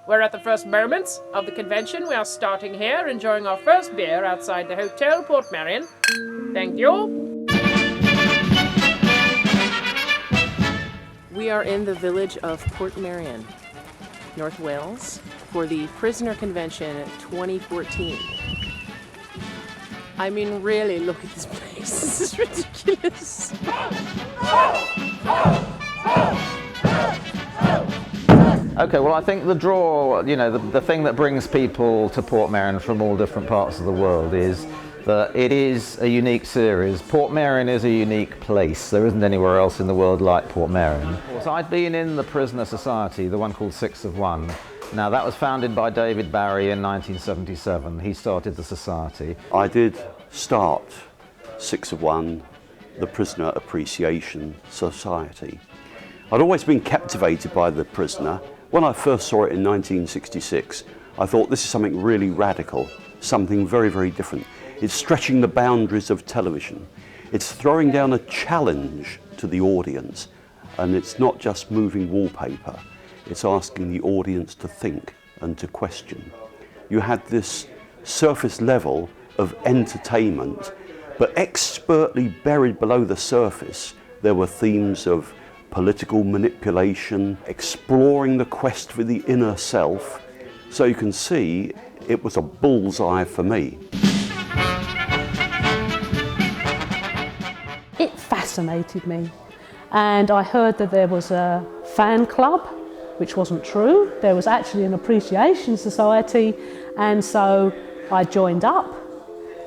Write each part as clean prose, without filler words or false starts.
We're at the first moments of the convention. We are starting here, enjoying our first beer outside the Hotel Portmeirion. Thank you. We are in the village of Portmeirion, North Wales, for the Prisoner Convention 2014. I mean, really, look at this place. This is ridiculous. Okay, well, I think the draw, the thing that brings people to Portmeirion from all different parts of the world is that it is a unique series. Portmeirion is a unique place. There isn't anywhere else in the world like Portmeirion. So I'd been in the Prisoner Society, the one called 6 of 1. Now, that was founded by David Barry in 1977. He started the society. I did start 6 of 1, the Prisoner Appreciation Society. I'd always been captivated by the Prisoner. When I first saw it in 1966, I thought this is something really radical, something very, very different. It's stretching the boundaries of television. It's throwing down a challenge to the audience, and it's not just moving wallpaper. It's asking the audience to think and to question. You had this surface level of entertainment, but expertly buried below the surface, there were themes of political manipulation, exploring the quest for the inner self. So you can see it was a bullseye for me. It fascinated me, and I heard that there was a fan club, which wasn't true. There was actually an appreciation society, and so I joined up,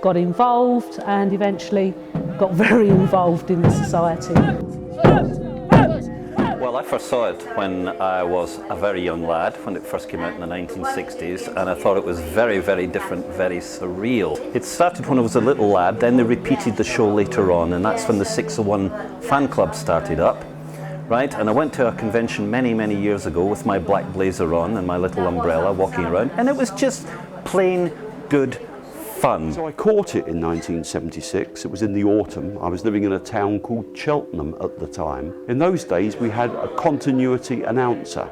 got involved, and eventually got very involved in the society. Well, I first saw it when I was a very young lad, when it first came out in the 1960s, and I thought it was very, very different, very surreal. It started when I was a little lad, then they repeated the show later on, and that's when the 6 of 1 fan club started up. Right, and I went to a convention many, many years ago with my black blazer on and my little umbrella walking around, and it was just plain good fun. So I caught it in 1976. It was in the autumn. I was living in a town called Cheltenham at the time. In those days we had a continuity announcer,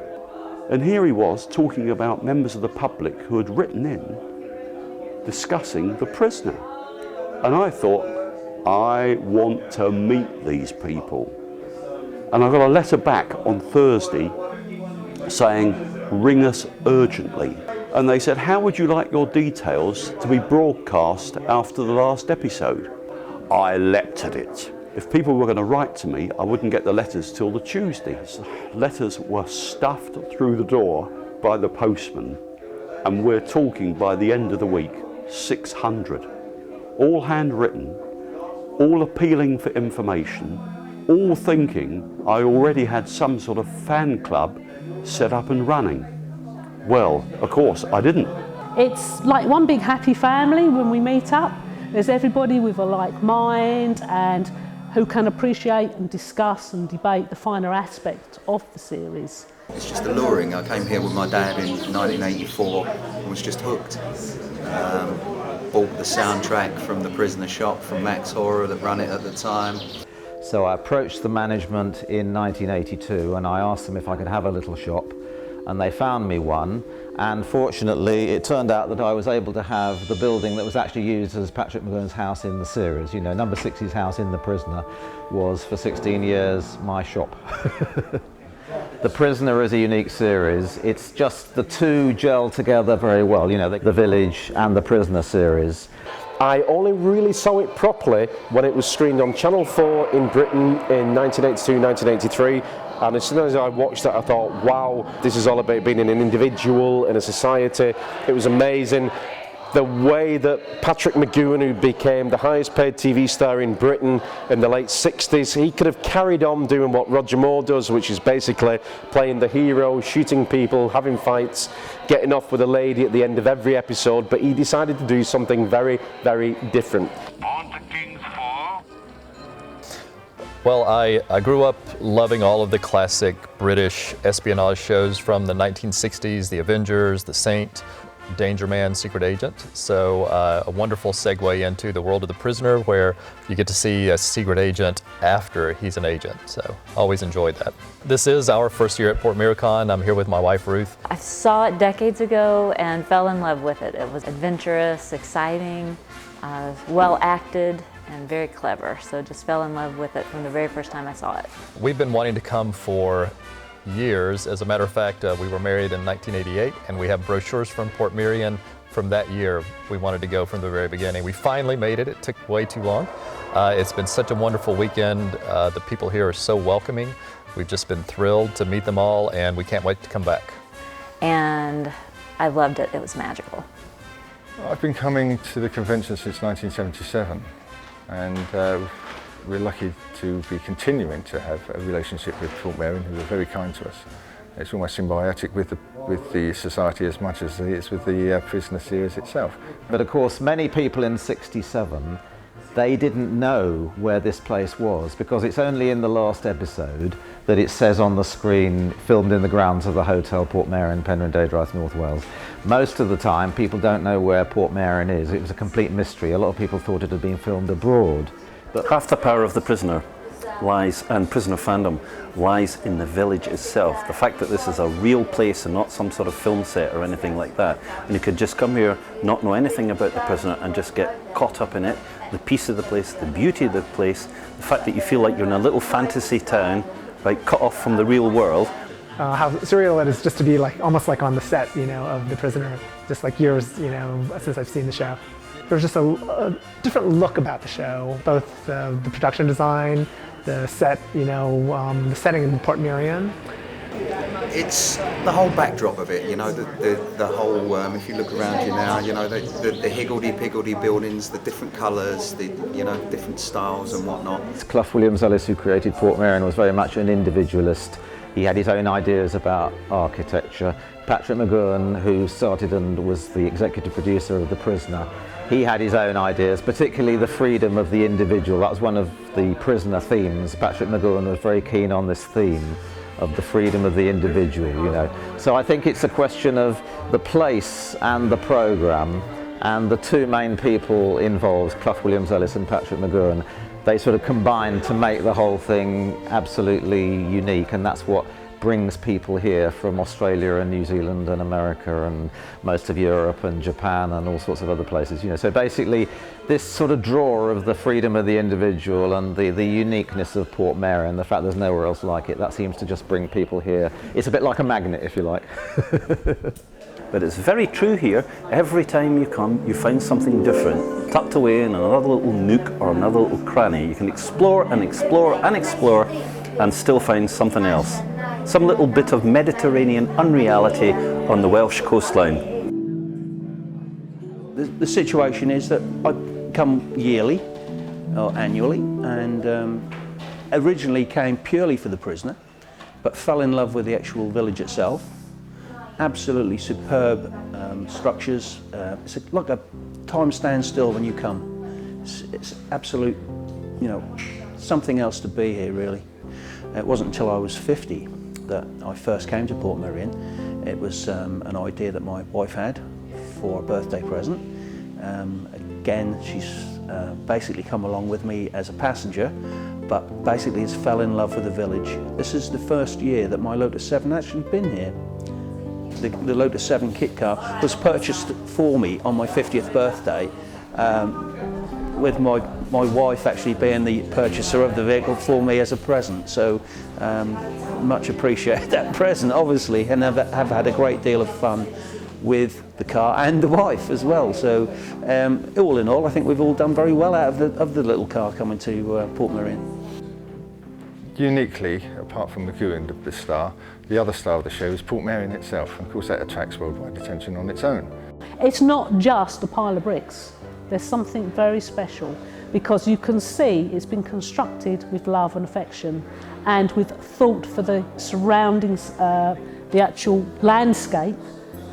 and here he was talking about members of the public who had written in discussing the Prisoner. And I thought, I want to meet these people. And I got a letter back on Thursday saying, ring us urgently. And they said, how would you like your details to be broadcast after the last episode? I leapt at it. If people were going to write to me, I wouldn't get the letters till the Tuesday. Letters were stuffed through the door by the postman, and we're talking by the end of the week, 600. All handwritten, all appealing for information, all thinking I already had some sort of fan club set up and running. Well, of course, I didn't. It's like one big happy family when we meet up. There's everybody with a like mind and who can appreciate and discuss and debate the finer aspects of the series. It's just alluring. I came here with my dad in 1984 and was just hooked. Bought the soundtrack from the Prisoner shop from Max Horror that ran it at the time. So I approached the management in 1982 and I asked them if I could have a little shop, and they found me one, and fortunately it turned out that I was able to have the building that was actually used as Patrick McGoohan's house in the series. You know, number 60's house in The Prisoner was for 16 years my shop. The Prisoner is a unique series. It's just the two gel together very well, you know, the Village and the Prisoner series. I only really saw it properly when it was screened on Channel 4 in Britain in 1982, 1983. And as soon as I watched that, I thought, wow, this is all about being an individual in a society. It was amazing. The way that Patrick McGoohan, who became the highest paid TV star in Britain in the late 60s, he could have carried on doing what Roger Moore does, which is basically playing the hero, shooting people, having fights, getting off with a lady at the end of every episode, but he decided to do something very, very different. Well, I grew up loving all of the classic British espionage shows from the 1960s, The Avengers, The Saint, danger man, secret agent. So a wonderful segue into the world of the prisoner, where you get to see a secret agent after he's an agent. So always enjoyed that. This is our first year at PORTMEIRICON. I'm here with my wife, Ruth. I saw it decades ago and fell in love with it. It was adventurous, exciting, well acted, and very clever. So just fell in love with it from the very first time I saw it. We've been wanting to come for years. As a matter of fact, we were married in 1988, and we have brochures from Portmeirion from that year. We wanted to go from the very beginning. We finally made it. It took way too long. It's been such a wonderful weekend. The people here are so welcoming. We've just been thrilled to meet them all, and we can't wait to come back. And I loved it. It was magical. I've been coming to the convention since 1977, and we're lucky to be continuing to have a relationship with Portmeirion, who are very kind to us. It's almost symbiotic with the society as much as it is with the prisoner series itself. But of course, many people in '67, they didn't know where this place was, because it's only in the last episode that it says on the screen, filmed in the grounds of the Hotel Portmeirion, Penrhyn Deudraeth, North Wales. Most of the time, people don't know where Portmeirion is. It was a complete mystery. A lot of people thought it had been filmed abroad. But half the power of the prisoner lies, and prisoner fandom, lies in the village itself. The fact that this is a real place and not some sort of film set or anything like that. And you could just come here, not know anything about the prisoner, and just get caught up in it. The peace of the place, the beauty of the place, the fact that you feel like you're in a little fantasy town, like cut off from the real world. How surreal it is just to be like almost like on the set, you know, of The Prisoner, just like years, you know, since I've seen the show. There's just a different look about the show, both the production design, the set, you know, the setting in Portmeirion. It's the whole backdrop of it, you know, the whole, if you look around you now, you know, the higgledy-piggledy buildings, the different colours, the, you know, different styles and whatnot. Clough Williams-Ellis, who created Portmeirion, was very much an individualist. He had his own ideas about architecture. Patrick McGoohan, who started and was the executive producer of The Prisoner, he had his own ideas, particularly the freedom of the individual. That was one of the prisoner themes. Patrick McGoohan was very keen on this theme of the freedom of the individual, you know. So I think it's a question of the place and the programme, and the two main people involved, Clough Williams-Ellis and Patrick McGoohan, they sort of combined to make the whole thing absolutely unique, and that's what brings people here from Australia and New Zealand and America and most of Europe and Japan and all sorts of other places, you know. So basically this sort of draw of the freedom of the individual and the uniqueness of Portmeirion, the fact there's nowhere else like it, that seems to just bring people here. It's a bit like a magnet, if you like. But it's very true here. Every time you come, you find something different, tucked away in another little nook or another little cranny. You can explore and explore and explore and still find something else. Some little bit of Mediterranean unreality on the Welsh coastline. The situation is that I come yearly or annually, and originally came purely for The Prisoner, but fell in love with the actual village itself. Absolutely superb structures. It's like a time stands still when you come. It's absolute, you know, something else to be here, really. It wasn't until I was 50 that I first came to Portmeirion. It was an idea that my wife had for a birthday present. Again, she's basically come along with me as a passenger, but basically has fell in love with the village. This is the first year that my Lotus 7 actually been here. The Lotus 7 kit car was purchased for me on my 50th birthday, with my wife actually being the purchaser of the vehicle for me as a present. So much appreciate that present, obviously, and have had a great deal of fun with the car and the wife as well. So all in all, I think we've all done very well out of the little car coming to Portmeirion. Uniquely, apart from McGoohan, the star, the other star of the show is Portmeirion itself, and of course that attracts worldwide attention on its own. It's not just a pile of bricks. There's something very special, because you can see it's been constructed with love and affection and with thought for the surroundings, the actual landscape,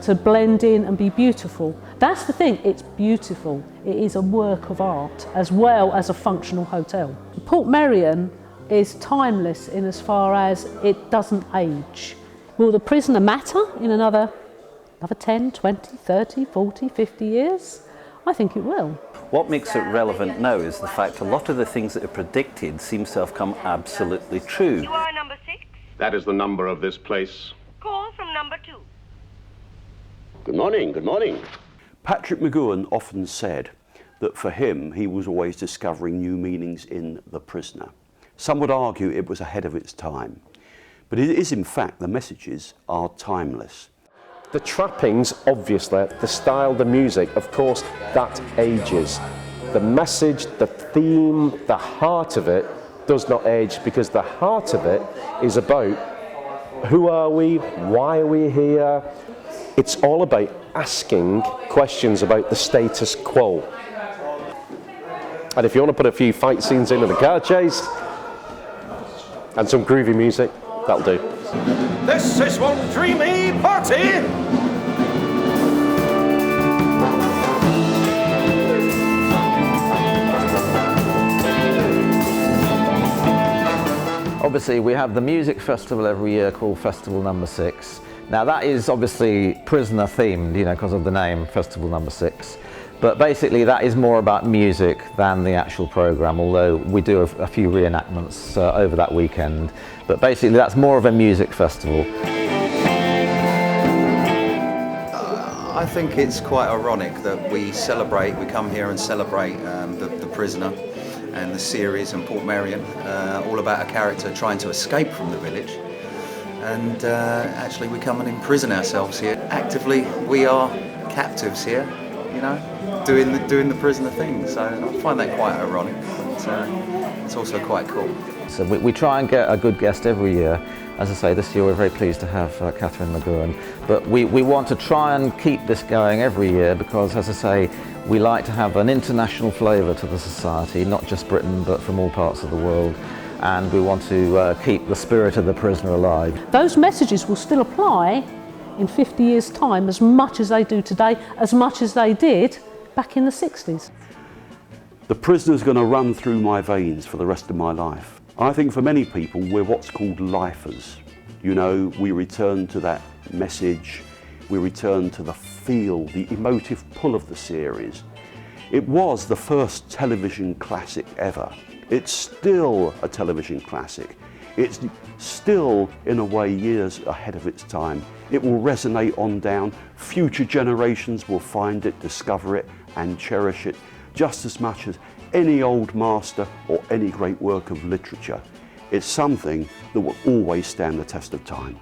to blend in and be beautiful. That's the thing, it's beautiful. It is a work of art as well as a functional hotel. Portmeirion is timeless in as far as it doesn't age. Will The Prisoner matter in another another 10, 20, 30, 40, 50 years? I think it will. What makes it relevant now is the fact a lot of the things that are predicted seems to have come absolutely true. You are number 6? That is the number of this place. Call from number 2. Good morning, good morning. Patrick McGoohan often said that for him, he was always discovering new meanings in The Prisoner. Some would argue it was ahead of its time, but it is in fact, the messages are timeless. The trappings, obviously, the style, the music, of course, that ages. The message, the theme, the heart of it does not age, because the heart of it is about who are we, why are we here. It's all about asking questions about the status quo. And if you want to put a few fight scenes in and a car chase and some groovy music, that'll do. This is one dreamy party! Obviously, we have the music festival every year called Festival Number 6. Now that is obviously prisoner themed, you know, because of the name Festival Number 6. But basically that is more about music than the actual programme, although we do a few reenactments over that weekend. But basically that's more of a music festival. I think it's quite ironic that we come here and celebrate the Prisoner and the series and Portmeirion, all about a character trying to escape from the village. And actually we come and imprison ourselves here. Actively, we are captives here, you know, doing the prisoner thing. So I find that quite ironic, but it's also quite cool. So we try and get a good guest every year. As I say, this year we're very pleased to have Patrick McGoohan. But we want to try and keep this going every year because, as I say, we like to have an international flavour to the society, not just Britain, but from all parts of the world. And we want to keep the spirit of the prisoner alive. Those messages will still apply in 50 years' time as much as they do today, as much as they did back in the 60s. The prisoner's going to run through my veins for the rest of my life. I think for many people, we're what's called lifers. You know, we return to that message, we return to the feel, the emotive pull of the series. It was the first television classic ever. It's still a television classic. It's still, in a way, years ahead of its time. It will resonate on down. Future generations will find it, discover it, and cherish it just as much as any old master or any great work of literature. It's something that will always stand the test of time.